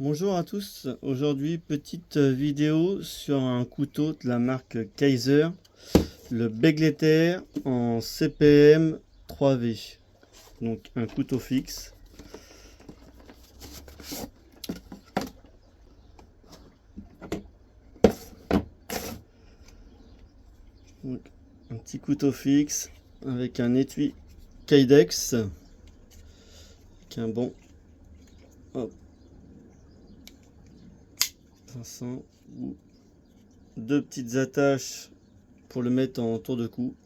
Bonjour à tous, aujourd'hui petite vidéo sur un couteau de la marque Kaiser, le Begleiter en CPM 3V, donc un couteau fixe. Donc, un petit couteau fixe avec un étui Kydex, avec un bon hop, 500 ou deux petites attaches pour le mettre en tour de cou.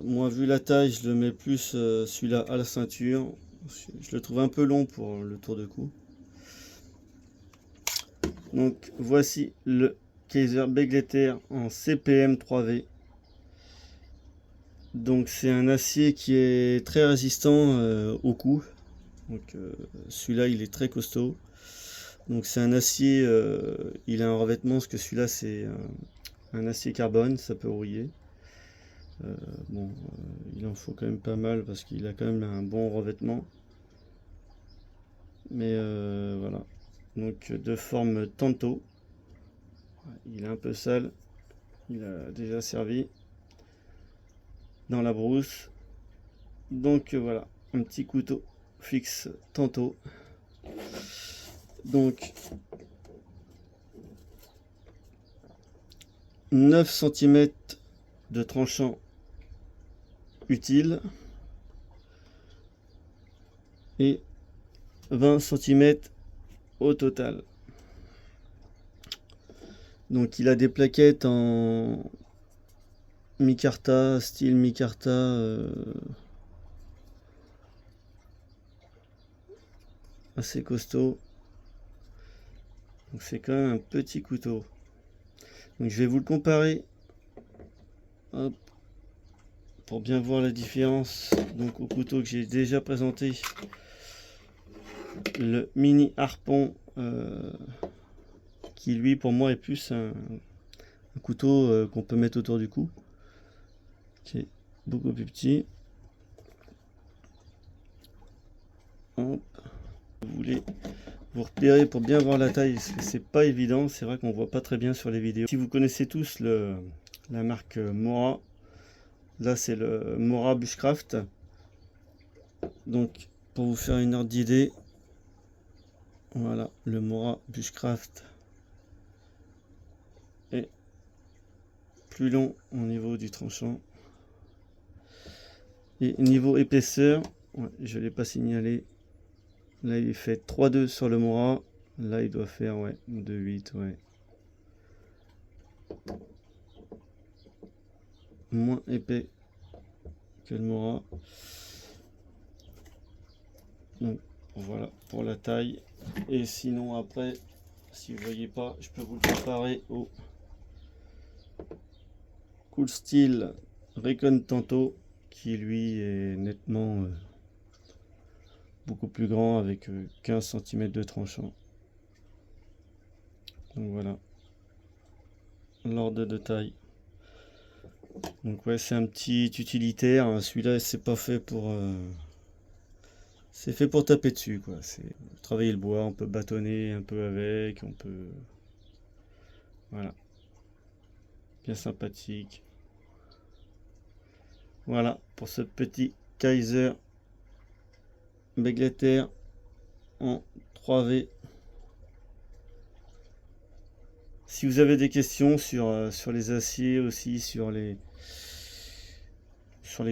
Moi, vu la taille, je le mets plus celui-là à la ceinture. Je le trouve un peu long pour le tour de cou. Donc voici le Kaiser Begleiter en CPM 3V. Donc c'est un acier qui est très résistant au coup. Donc celui-là il est très costaud. Donc c'est un acier, il a un revêtement, parce que celui-là c'est un acier carbone, ça peut rouiller. Il en faut quand même pas mal parce qu'il a quand même un bon revêtement. Mais voilà. Donc de forme tanto. Il est un peu sale. Il a déjà servi dans la brousse. Donc voilà, un petit couteau fixe tanto. Donc 9 cm de tranchant utile et 20 cm au total. Donc il a des plaquettes en micarta, style micarta assez costaud. Donc c'est quand même un petit couteau. Donc je vais vous le comparer, hop, pour bien voir la différence. Donc au couteau que j'ai déjà présenté, le mini harpon qui lui pour moi est plus un couteau qu'on peut mettre autour du cou, qui est beaucoup plus petit. Hop. Vous voulez vous repérer pour bien voir la taille, c'est pas évident, c'est vrai qu'on voit pas très bien sur les vidéos. Si vous connaissez tous la marque Mora, là c'est le Mora Bushcraft. Donc pour vous faire une ordre d'idée, voilà le Mora Bushcraft est plus long au niveau du tranchant. Et niveau épaisseur, ouais, je ne l'ai pas signalé, là il est fait 3,2 sur le Mora, là il doit faire ouais 2,8, ouais. Moins épais que le Mora. Donc voilà pour la taille. Et sinon après, si vous voyez pas, je peux vous le comparer au Cool Steel Recon Tanto, qui lui est nettement beaucoup plus grand, avec 15 cm de tranchant. Donc voilà l'ordre de taille. Donc ouais, c'est un petit utilitaire. Celui-là c'est pas fait pour c'est fait pour taper dessus, quoi. C'est travailler le bois, on peut bâtonner un peu avec, on peut, voilà, bien sympathique. Voilà pour ce petit Kaiser Begleiter en 3V. Si vous avez des questions sur les aciers aussi, sur les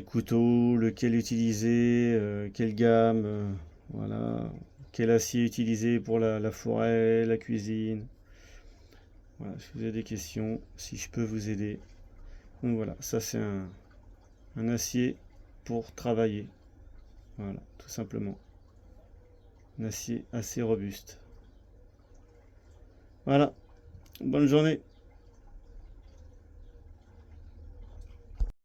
couteaux, lequel utiliser, quelle gamme, voilà, quel acier utiliser pour la forêt, la cuisine. Voilà, si vous avez des questions, si je peux vous aider. Donc voilà, ça c'est un acier pour travailler. Voilà, tout simplement. Un acier assez robuste. Voilà, bonne journée.